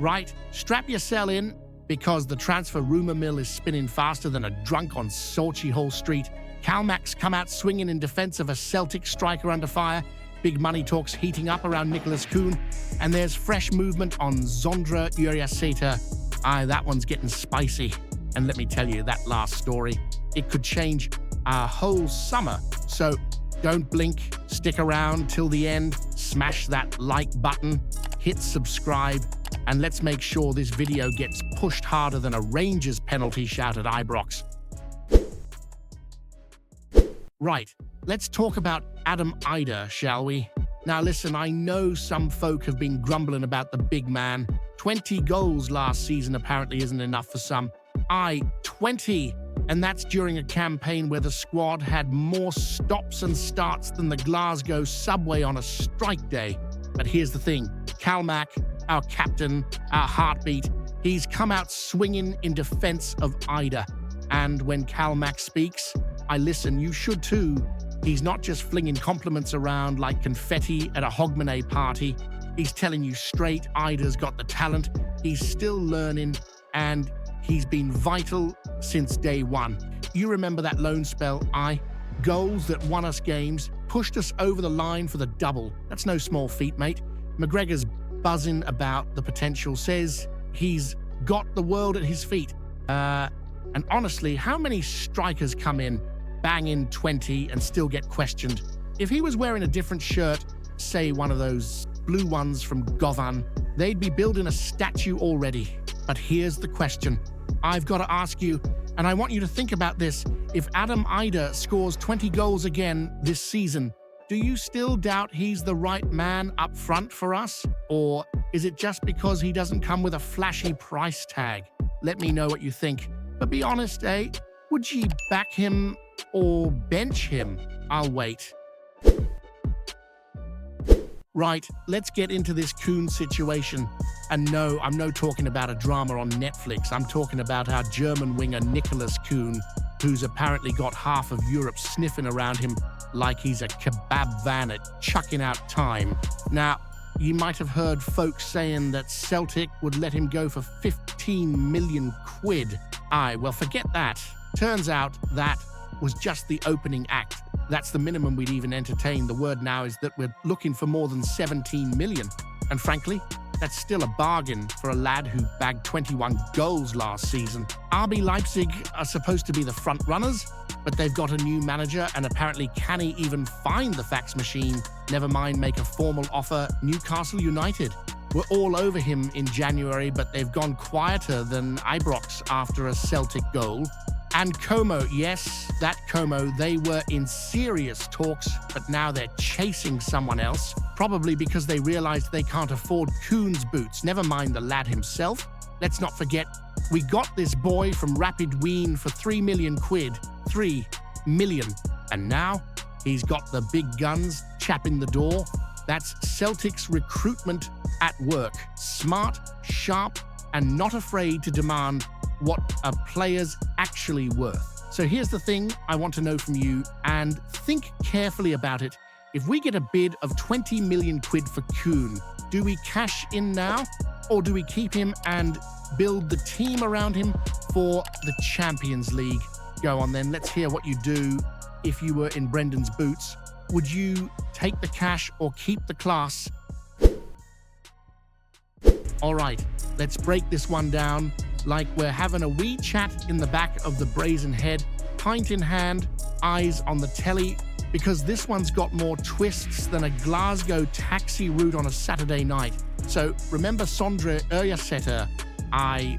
Right, strap yourself in, because the transfer rumour mill is spinning faster than a drunk on Sochi Hall Street. Calmac's come out swinging in defence of a Celtic striker under fire. Big money talks heating up around Nicolas Kuhn. And there's fresh movement on Sondre Ørjasæter. Aye, that one's getting spicy. And let me tell you, that last story, it could change our whole summer. So don't blink, stick around till the end, smash that like button, hit subscribe, and let's make sure this video gets pushed harder than a Rangers penalty shout at Ibrox. Right, let's talk about Adam Idah, shall we? Now listen, I know some folk have been grumbling about the big man. 20 goals last season apparently isn't enough for some. 20! And that's during a campaign where the squad had more stops and starts than the Glasgow subway on a strike day. But here's the thing, Calmac, our captain, our heartbeat, he's come out swinging in defense of Idah. And when Calmac speaks, I listen, you should too. He's not just flinging compliments around like confetti at a Hogmanay party. He's telling you straight Idah's got the talent, he's still learning, and he's been vital since day one. You remember that loan spell, goals that won us games, pushed us over the line for the double. That's no small feat, mate. McGregor's buzzing about the potential, says he's got the world at his feet. And honestly, how many strikers come in, bang in 20 and still get questioned? If he was wearing a different shirt, say one of those blue ones from Govan, they'd be building a statue already. But here's the question. I've got to ask you, and I want you to think about this. If Adam Idah scores 20 goals again this season, do you still doubt he's the right man up front for us? Or is it just because he doesn't come with a flashy price tag? Let me know what you think. But be honest, would you back him or bench him? I'll wait. Right, let's get into this Kuhn situation. And no, I'm not talking about a drama on Netflix. I'm talking about our German winger Nicolas Kuhn, who's apparently got half of Europe sniffing around him like he's a kebab van at chucking out time. Now, you might have heard folks saying that Celtic would let him go for 15 million quid. Well, forget that. Turns out that was just the opening act. That's the minimum we'd even entertain. The word now is that we're looking for more than 17 million. And frankly, that's still a bargain for a lad who bagged 21 goals last season. RB Leipzig are supposed to be the front runners, but they've got a new manager and apparently can't even find the fax machine, never mind make a formal offer. Newcastle United were all over him in January, but they've gone quieter than Ibrox after a Celtic goal. And Como, yes, that Como, they were in serious talks, but now they're chasing someone else, probably because they realized they can't afford Kuhn's boots, never mind the lad himself. Let's not forget, we got this boy from Rapid Wien for 3 million quid. 3 million. And now he's got the big guns chapping the door. That's Celtic's recruitment at work. Smart, sharp, and not afraid to demand what a player's actually worth. So here's the thing I want to know from you, and think carefully about it. If we get a bid of 20 million quid for Kuhn, do we cash in now, or do we keep him and build the team around him for the Champions League? Go on then, let's hear what you do if you were in Brendan's boots. Would you take the cash or keep the class? All right, let's break this one down like we're having a wee chat in the back of the Brazen Head, pint in hand, eyes on the telly, because this one's got more twists than a Glasgow taxi route on a Saturday night. So remember Sondre Ørjasæter,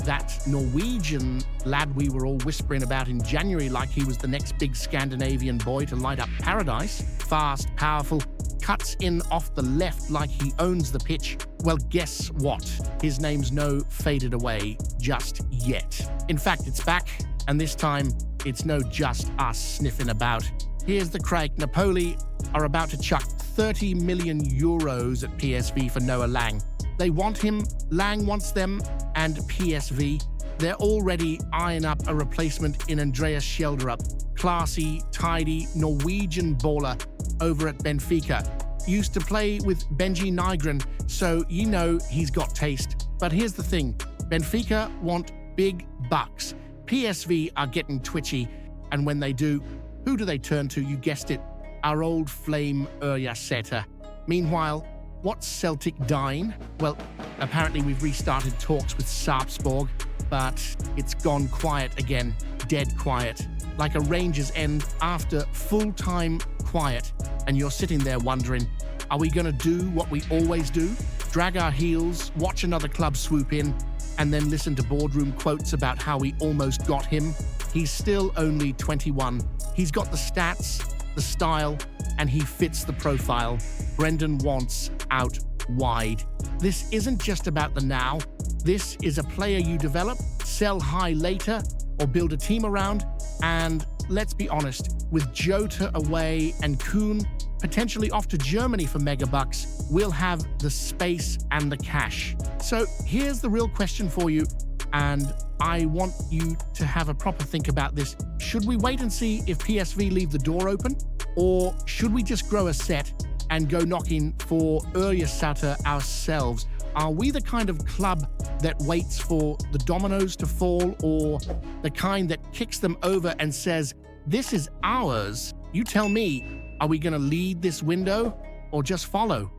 that Norwegian lad we were all whispering about in January like he was the next big Scandinavian boy to light up paradise? Fast, powerful, cuts in off the left like he owns the pitch. Well, guess what? His name's no faded away just yet. In fact, it's back, and this time, it's no just us sniffing about. Here's the crack. Napoli are about to chuck 30 million euros at PSV for Noah Lang. They want him, Lang wants them, and PSV. They're already eyeing up a replacement in Andreas Schjelderup. Classy, tidy, Norwegian baller over at Benfica. Used to play with Benji Nygren, so you know he's got taste. But here's the thing, Benfica want big bucks. PSV are getting twitchy, and when they do, who do they turn to? You guessed it, our old flame Ørjasæter. Meanwhile, what's Celtic dying? Well, apparently we've restarted talks with Sarpsborg, but it's gone quiet again, dead quiet. Like a Rangers end after full-time quiet, and you're sitting there wondering, are we going to do what we always do? Drag our heels, watch another club swoop in, and then listen to boardroom quotes about how we almost got him? He's still only 21. He's got the stats, the style, and he fits the profile. Brendan wants out wide. This isn't just about the now. This is a player you develop, sell high later, or build a team around. And let's be honest, with Jota away and Kuhn potentially off to Germany for megabucks, we'll have the space and the cash. So here's the real question for you, and I want you to have a proper think about this. Should we wait and see if PSV leave the door open? Or should we just grow a set and go knocking for Ørjasæter ourselves? Are we the kind of club that waits for the dominoes to fall, or the kind that kicks them over and says, this is ours? You tell me, are we going to lead this window or just follow?